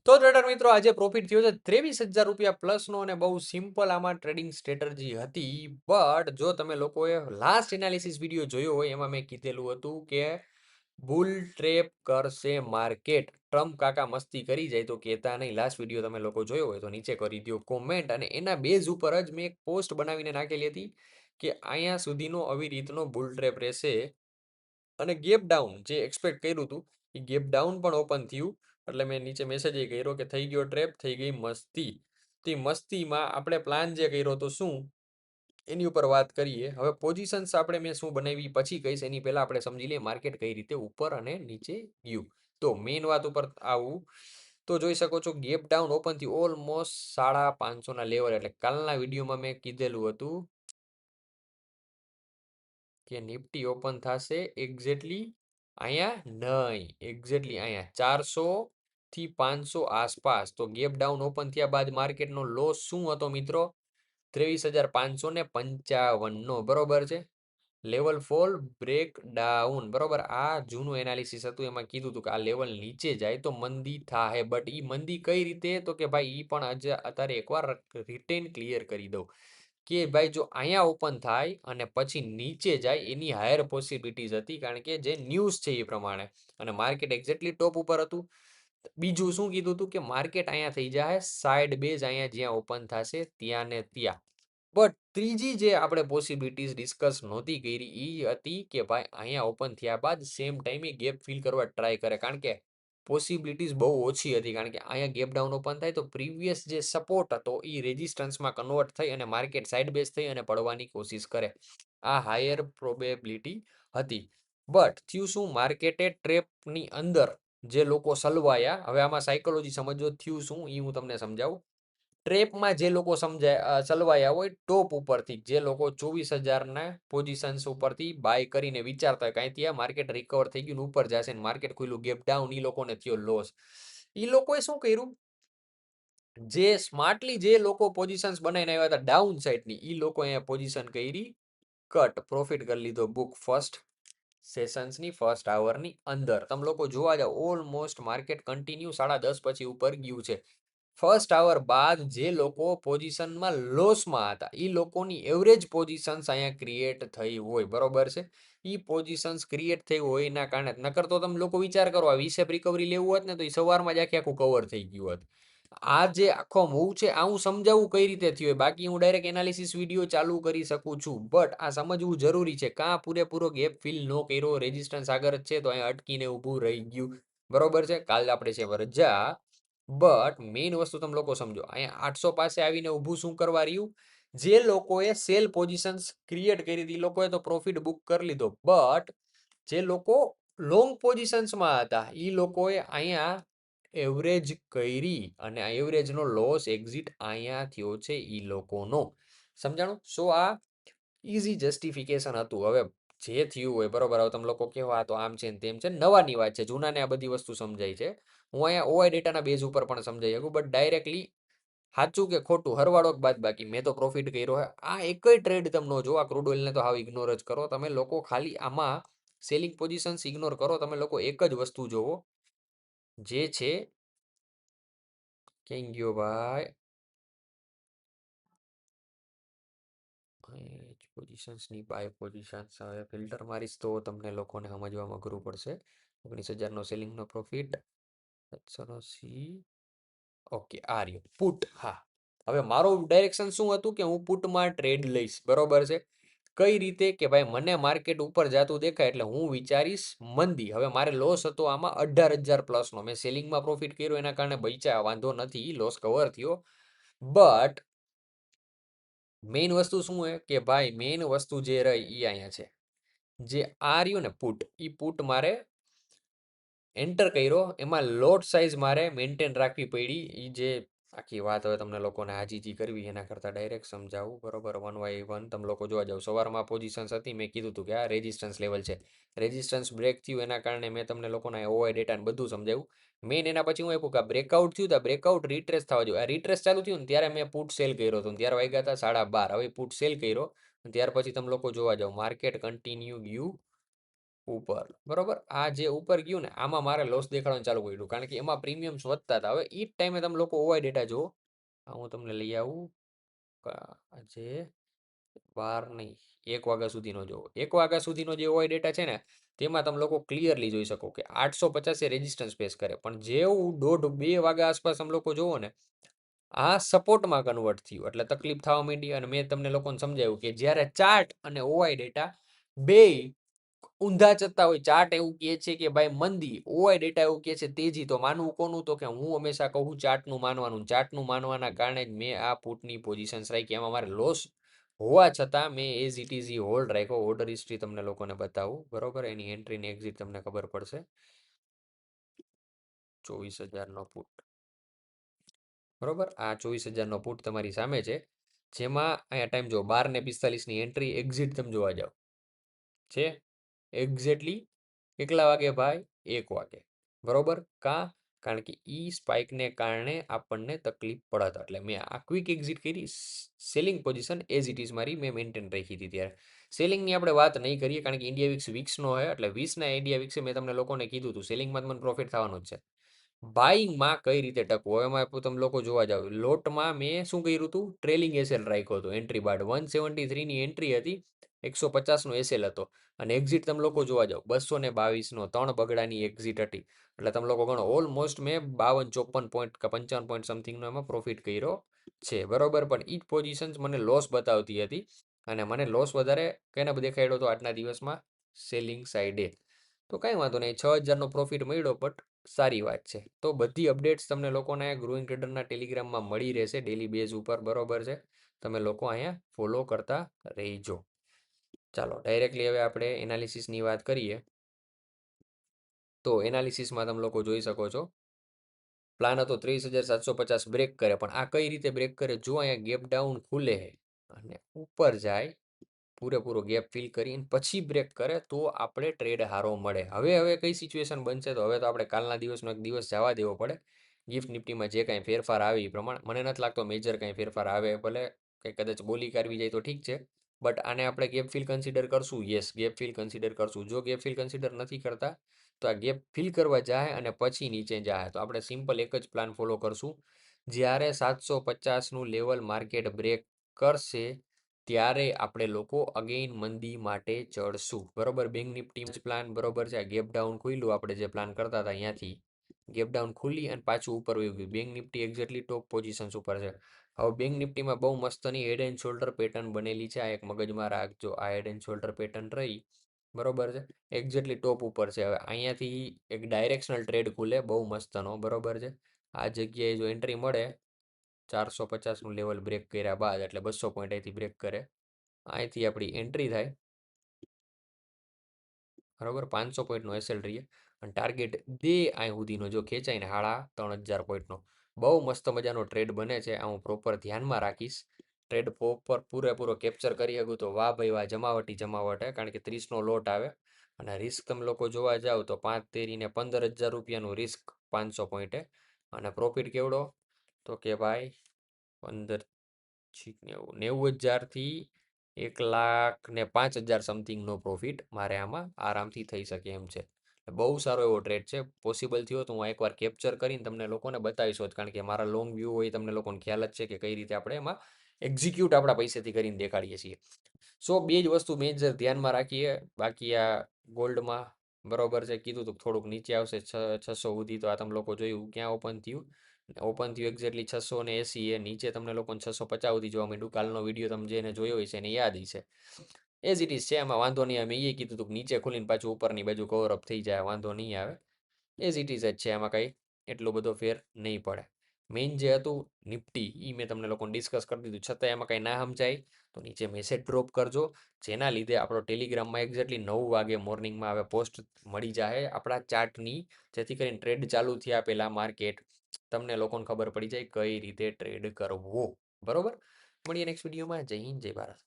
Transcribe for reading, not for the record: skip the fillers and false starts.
તો ટ્રેડર મિત્રો આજે પ્રોફિટ થયો છે 23,000 રૂપિયા પ્લસનો અને બહુ સિમ્પલ આમાં ટ્રેડિંગ સ્ટ્રેટર્જી હતી. બટ જો તમે લોકોએ લાસ્ટ એનાલિસિસ વિડીયો જોયો હોય એમાં મેં કીધેલું હતું કે બુલ ટ્રેપ કરશે માર્કેટ. ટ્રમ્પ કાકા મસ્તી કરી જાય તો કહેતા નહીં. લાસ્ટ વિડીયો તમે લોકો જોયો હોય તો નીચે કરી દો કોમેન્ટ. અને એના બેઝ ઉપર જ મેં એક પોસ્ટ બનાવીને નાખેલી હતી કે અહીંયા સુધીનો આવી રીતનો બુલ ટ્રેપ રહેશે અને ગેપ ડાઉન જે એક્સપેક્ટ કર્યું હતું એ ગેપ ડાઉન પણ ઓપન થયું. એટલે મેં નીચે મેસેજ એ કર્યો કે થઈ ગયો ટ્રેપ, થઈ ગઈ મસ્તી. તે મસ્તીમાં આપણે પ્લાન જે કર્યો તો શું એની ઉપર વાત કરીએ. હવે પોઝિશન્સ આપણે મેં શું બનાવી પછી કહીશ, એની પહેલા આપણે સમજી લઈએ માર્કેટ કઈ રીતે ઉપર અને નીચે ગયું. તો મેઇન વાત ઉપર આવું તો જોઈ શકો છો ગેપ ડાઉન ઓપન થયું ઓલમોસ્ટ 550 ના લેવલ. એટલે કાલના વિડીયોમાં મેં કીધેલું હતું કે નિફ્ટી ઓપન થશે એક્ઝેક્ટલી અહીંયા નહીં, એક્ઝેક્ટલી અહીંયા 400 થી 500 આસપાસ. તો ગેપ ડાઉન ઓપન થયા બાદ માર્કેટનો લોસ શું હતો મિત્રો? 23,555 નો. બરોબર છે. Level fall break down. બરોબર, આ જૂનું એનાલિસિસ હતું. એમાં કીધું હતું કે આ લેવલ નીચે જાય તો મંદી થાય. બટ ઈ મંદી કઈ રીતે? તો કે ભાઈ ઈ પણ આજે અત્યારે એકવાર રિટેન ક્લિયર કરી દઉં કે ભાઈ જો અહીંયા ઓપન થાય અને પછી નીચે જાય એની હાયર પોસિબિલિટીઝ હતી, કારણ કે જે ન્યૂઝ છે એ પ્રમાણે. અને માર્કેટ એક્ઝેક્ટલી ટોપ ઉપર હતું. બીજું શું કીધું હતું કે માર્કેટ અહીંયા થઈ જાય સાઈડ બેઝ, અહીંયા જ્યાં ઓપન થશે ત્યાં ને ત્યાં. બટ ત્રીજી જે આપણે પોસિબિલિટીઝ ડિસ્કસ નહોતી કરી એ હતી કે ભાઈ અહીંયા ઓપન થયા બાદ સેમ ટાઈમે ગેપ ફિલ કરવા ટ્રાય કરે. કારણ કે પોસિબિલિટીઝ બહુ ઓછી હતી, કારણ કે અહીંયા ગેપ ડાઉન ઓપન થાય તો પ્રીવિયસ જે સપોર્ટ હતો એ રેઝિસ્ટન્સમાં કન્વર્ટ થઈ અને માર્કેટ સાઈડ બેઝ થઈ અને પડવાની કોશિશ કરે. આ હાયર પ્રોબેબિલિટી હતી. બટ થયું શું? માર્કેટે ટ્રેપની અંદર જે લોકો સલવાયા, હવે આમાં સાયકોલોજી સમજો થયું શું એ હું તમને સમજાવું. ટ્રેપમાં જે લોકો સલવાયા હોય ટોપ ઉપરથી, જે લોકો 24,000 પોઝિશન્સ ઉપરથી બાય કરીને વિચારતા હોય કાંઈ ત્યાં માર્કેટ રિકવર થઈ ગયું ઉપર જશે ને માર્કેટ ખુલ્લું ગેપ ડાઉન, એ લોકોને થયો લોસ. એ લોકોએ શું કર્યું? જે સ્માર્ટલી જે લોકો પોઝિશન્સ બનાવીને આવ્યા હતા ડાઉન સાઈડની, એ લોકો અહીંયા પોઝિશન કરી કટ, પ્રોફિટ કરી લીધો બુક ફર્સ્ટ સેશન્સની ફર્સ્ટ આવરની અંદર. તમે લોકો જોવા જાવ ઓલમોસ્ટ માર્કેટ કન્ટિન્યુ 10:30 પછી ઉપર ગયું છે. ફર્સ્ટ આવર બાદ જે લોકો પોઝિશનમાં લોસમાં હતા એ લોકોની એવરેજ પોઝિશન્સ અહીંયા ક્રિએટ થઈ હોય. બરોબર છે. એ પોઝિશન્સ ક્રિએટ થઈ હોય એના કારણે, નકર તો તમે લોકો વિચાર કરો આ વિશે રિકવરી લેવું હોત ને તો એ સવારમાં જ આખું કવર થઈ ગયું હોત. આ જે આખો મૂવ છે આ હું સમજાવું કઈ રીતે થયું હોય, બાકી હું ડાયરેક્ટ એનાલિસિસ વિડીયો ચાલુ કરી શકું છું. બટ આ સમજવું જરૂરી છે. કાં પૂરેપૂરો ગેપ ફિલ ન કર્યો, રેઝિસ્ટન્સ આગળ જ છે તો અહીંયા અટકીને ઊભું રહી ગયું. બરોબર છે. કાલ આપણે છે રજા. બટ મેઇન વસ્તુ તમે લોકો સમજો, અહીંયા 800 પાસે આવીને ઊભું શું કરવા રહ્યું? જે લોકોએ સેલ પોઝિશન્સ ક્રિએટ કરી હતી એ લોકોએ તો પ્રોફિટ બુક કરી લીધો. બટ જે લોકો લોંગ પોઝિશન્સમાં હતા એ લોકોએ અહીંયા એવરેજ કરી અને આ એવરેજનો લોસ એક્ઝિટ અહીંયા થયો છે એ લોકોનો. સમજાણું? સો આ ઇઝી જસ્ટિફિકેશન હતું. હવે જે થયું હોય બરોબર. હવે તમે લોકો કહેવા તો આમ છે ને તેમ છે, નવાની વાત છે, જૂનાને આ બધી વસ્તુ સમજાય છે. હું અહીંયા ઓઆઈ ડેટાના બેઝ ઉપર પણ સમજાઈ શકું, બટ ડાયરેક્ટલી સાચું કે ખોટું, હરવાળો બાદ બાકી મેં તો પ્રોફિટ કર્યો હોય. આ એકય ટ્રેડ તમને જો આ ક્રૂડ ઓઇલને તો હાવ ઇગ્નોર જ કરો તમે લોકો. ખાલી આમાં સેલિંગ પોઝિશન્સ ઇગ્નોર કરો. તમે લોકો એક જ વસ્તુ જોવો, જે છે ક્યાં ગયો ભાઈ પોઝિશન્સની બાય પોઝિશન્સ. હવે ફિલ્ટર મારીશ તો તમને લોકોને સમજવામાં અઘરું પડશે. 19,000નો સેલિંગનો પ્રોફિટ 780. ઓકે, આ રહ્યો પુટ. હા, હવે મારું ડાયરેક્શન શું હતું કે હું પુટમાં ટ્રેડ લઈશ. બરોબર છે. કઈ રીતે કે ભાઈ મને માર્કેટ ઉપર જતું દેખાય એટલે હું વિચારીશ મંદી. હવે મારે લોસ હતો આમાં 18,000 પ્લસનો. મેં સેલિંગમાં પ્રોફિટ કર્યો એના કારણે બચ્યા, વાંધો નથી, લોસ કવર થયો. બટ મેઇન વસ્તુ શું હોય કે ભાઈ મેઇન વસ્તુ જે રહી એ અહીંયા છે. જે આ રહ્યું ને પુટ, એ પુટ મારે એન્ટર કર્યો, એમાં લોટ સાઇઝ મારે મેન્ટેન રાખવી પડી. એ જે આખી વાત હવે તમને લોકોને હાજીજી કરવી એના કરતાં ડાયરેક્ટ સમજાવું. બરોબર, 1 by 1 તમે લોકો જોવા જાવ. સવારમાં પોઝિશન્સ હતી, મેં કીધું હતું કે આ રેઝિસ્ટન્સ લેવલ છે. રેઝિસ્ટન્સ બ્રેક થયું એના કારણે મેં તમને લોકોને ઓવાય ડેટા બધું સમજાવ્યું. મેઇન એના પછી હું આપ્યું કે બ્રેકઆઉટ થયું, તો બ્રેકઆઉટ રિટ્રેસ થવા જોઈએ. આ રિટ્રેસ ચાલુ થયું ને ત્યારે મેં પુટ સેલ કર્યો હતો, ત્યારે વાગ્યા હતા 12:30. હવે પુટ સેલ કર્યો ત્યાર પછી તમે લોકો જોવા જાવ માર્કેટ કન્ટિન્યુ ગયું ઉપર બરોબર. આ જે ઉપર ગયું ને આમાં મારે લોસ દેખાડવાનું ચાલુ કર્યું કારણ કે એમાં પ્રીમિયમ્સ વધતા હતા. હવે એ જ ટાઈમે તમે લોકો ઓવાય ડેટા જુઓ. હું તમને લઈ આવું આજે 12 નહીં 1 વાગ્યા સુધીનો જોવો. 1 વાગ્યા સુધીનો જે ઓવાય ડેટા છે ને તેમાં તમે લોકો ક્લિયરલી જોઈ શકો કે 850 એ રેઝિસ્ટન્સ ફેસ કરે પણ જેવું 1:30-2 વાગ્યા આસપાસ તમે લોકો જોવો ને આ સપોર્ટમાં કન્વર્ટ થયું એટલે તકલીફ થવા માંડી અને મેં તમને લોકોને સમજાવ્યું કે જ્યારે ચાર્ટ અને ઓવાય ડેટા બે ઊંધા જતા હોય. ચાર્ટ એવું કહે છે કે ભાઈ મંદી, ઓવાય ડેટા એવું કહે છે તેજી. તો માનવું કોનું? તો કે હું હંમેશા કહું ચાર્ટનું માનવાનું. ચાર્ટનું માનવાના કારણે જ મેં આ પુટની પોઝિશન્સ રાખી. એમાં મારે લોસ હોવા છતાં મેં એઝ ઇટ ઇઝ હોલ્ડ રાખ્યો. ઓર્ડર હિસ્ટ્રી તમને લોકોને બતાવું બરોબર. એની એન્ટ્રી ને એક્ઝિટ તમને ખબર પડશે. 24,000નો પુટ બરોબર. આ 24,000નો પુટ તમારી સામે છે જેમાં અહીંયા ટાઈમ જો 12:45ની એન્ટ્રી એક્ઝિટ તમે જોવા જાઓ છે એક્ઝેક્ટલી કેટલા વાગે ભાઈ? 1 વાગે બરોબર. કારણ કે ઈ સ્પાઇકને કારણે આપણને તકલીફ પડત એટલે મેં આ ક્વિક એક્ઝિટ કરી. Selling position as it is મારી મેં મેન્ટેન રાખી હતી ત્યારે. સેલિંગની આપણે વાત નહીં કરીએ કારણ કે ઇન્ડિયા વીક્સનો હોય એટલે 20ના ઇન્ડિયા વીક્સે મેં તમને લોકોને કીધું હતું સેલિંગમાં તમને પ્રોફિટ થવાનું જ છે. બાઇંગમાં કઈ રીતે ટકવું એમાં તમે લોકો જોવા જાવ. લોટમાં મેં શું કર્યું હતું? ટ્રેલિંગ એસએલ રાખ્યો હતો. એન્ટ્રી બાદ 173ની એન્ટ્રી હતી, 150નો એસએલ હતો અને એક્ઝિટ તમે લોકો જોવા જાવ 222નો 3 બગડાની એક્ઝિટ હતી. એટલે તમે લોકો ગણો ઓલમોસ્ટ મેં 52-54 પોઈન્ટ કે 55 પોઈન્ટ સમથિંગનો એમાં પ્રોફિટ કર્યો છે બરોબર. પણ એ જ પોઝિશન્સ મને લોસ બતાવતી હતી અને મને લોસ વધારે કેને દેખાડ્યો હતો આજના દિવસમાં? સેલિંગ સાઈડે. તો કાંઈ વાંધો નહીં, 6,000નો પ્રોફિટ મળ્યો બટ સારી વાત છે. તો બધી અપડેટ્સ તમને લોકોને ગ્રોઈંગ ટ્રેડરના ટેલિગ્રામમાં મળી રહેશે ડેલી બેઝ ઉપર બરોબર છે. તમે લોકો અહીંયા ફોલો કરતા રહીજો. ચાલો ડાયરેક્ટલી હવે આપણે એનાલિસિસની વાત કરીએ. તો એનાલિસિસમાં તમે લોકો જોઈ શકો છો પ્લાન હતો 30,750 બ્રેક કરે પણ આ કઈ રીતે બ્રેક કરે? જો અહીંયા ગેપ ડાઉન ખુલે અને ઉપર જાય પૂરેપૂરો ગેપ ફિલ કરીને પછી બ્રેક કરે તો આપણે ટ્રેડ હારો મળે. હવે કઈ સિચ્યુએશન બનશે? તો હવે તો આપણે કાલના દિવસનો એક દિવસ જવા દેવો પડે. ગિફ્ટ નિફ્ટીમાં જે કાંઈ ફેરફાર આવે એ પ્રમાણે મને નથી લાગતો મેજર કાંઈ ફેરફાર આવે. ભલે કંઈ કદાચ બોલી કાઢવી જાય તો ઠીક છે બટ આને આપણે ગેપ ફિલ કન્સિડર કરશું. યસ, ગેપ ફિલ કન્સિડર કરશું. જો ગેપ ફિલ કન્સિડર નથી કરતા તો આ ગેપ ફિલ કરવા જાય અને પછી નીચે જાય તો આપણે સિમ્પલ એક જ પ્લાન ફોલો કરશું. જ્યારે 750નું લેવલ માર્કેટ બ્રેક કરશે ત્યારે આપણે લોકો અગેઇન મંદી માટે ચડશું બરોબર. બેંક નિફ્ટી જ પ્લાન બરોબર છે. ગેપ ડાઉન ખુલ્યું આપણે જે પ્લાન કરતા હતા અહીંયાથી ગેપ ડાઉન ખુલી અને પાછું ઉપર વયું ગયું. બેંક નિફ્ટી એક્ઝેક્ટલી ટોપ પોઝિશન્સ ઉપર છે. હવે બેંક નિફ્ટીમાં બહુ મસ્તની હેડ એન્ડ શોલ્ડર પેટર્ન બનેલી છે. આ એક મગજમાં રાખજો, આ હેડ એન્ડ શોલ્ડર પેટર્ન રહી બરોબર છે. એક્ઝેક્ટલી ટોપ ઉપર છે. હવે અહીંયાથી એક ડાયરેક્શનલ ટ્રેડ ખુલે બહુ મસ્તનો બરોબર છે. આ જગ્યાએ જો એન્ટ્રી મળે 450નું લેવલ બ્રેક કર્યા બાદ એટલે 200 પોઈન્ટ અહીંથી બ્રેક કરે, અહીંથી આપણી એન્ટ્રી થાય બરોબર. 500 પોઈન્ટનો એસએલ રહીએ અને ટાર્ગેટ દે અહીં સુધીનો જો ખેંચાય ને 3,500 પોઈન્ટનો બહુ મસ્ત મજાનો ટ્રેડ બને છે. આ હું પ્રોપર ધ્યાનમાં રાખીશ. ટ્રેડ પ્રોપર પૂરેપૂરો કેપ્ચર કરી શકું તો વાહ ભાઈ વાહ, જમાવટી જમાવટ હે. કારણ કે 30નો લોટ આવે અને રિસ્ક તમે લોકો જોવા જાવ તો 5 તેરીને 15,000 રૂપિયાનું રિસ્ક 500 પોઈન્ટે અને પ્રોફિટ કેવડો? તો કે ભાઈ 15 90,000થી 1,05,000 સમથિંગનો પ્રોફિટ મારે આમાં આરામથી થઈ શકે એમ છે. બહુ સારો એવો ટ્રેડ છે. પોસિબલ થયો તો હું એકવાર કેપ્ચર કરીને તમને લોકોને બતાવીશ જ કારણ કે મારા લોંગ વ્યૂ હોય તમને લોકોને ખ્યાલ જ છે કે કઈ રીતે આપણે એમાં એક્ઝિક્યુટ આપણા પૈસેથી કરીને દેખાડીએ છીએ. સો બે જ વસ્તુ મેજર ધ્યાનમાં રાખીએ. બાકી આ ગોલ્ડમાં બરોબર છે કીધું તો થોડુંક નીચે આવશે 600 સુધી. તો આ તમે લોકો જોયું ક્યાં ઓપન થયું એક્ઝેક્ટલી 680 એ નીચે તમને લોકોને 650 સુધી જોવા મળ્યું. કાલનો વિડીયો તમે જેને જોયો હોય છે એને યાદ હશે. એઝ ઇટ ઇઝ છે, એમાં વાંધો નહીં. અમે એ કીધું હતું કે નીચે ખોલીને પાછું ઉપરની બાજુ કવર અપ થઈ જાય વાંધો નહીં આવે. એઝ ઇટ ઇઝ જ છે, એમાં કંઈ એટલો બધો ફેર નહીં પડે. મેઇન જે હતું નિફ્ટી એ મેં તમને લોકોને ડિસ્કસ કરી દીધું. છતાં એમાં કંઈ ના સમજાય તો નીચે મેસેજ ડ્રોપ કરજો જેના લીધે આપણો ટેલિગ્રામમાં એક્ઝેક્ટલી 9 વાગે મોર્નિંગમાં હવે પોસ્ટ મળી જાય આપણા ચાર્ટની, જેથી કરીને ટ્રેડ ચાલુ થયા પહેલાં માર્કેટ તમને લોકોને ખબર પડી જાય કઈ રીતે ટ્રેડ કરવો બરોબર. મળીએ નેક્સ્ટ વિડીયોમાં. જય હિન્દ, જય ભારત.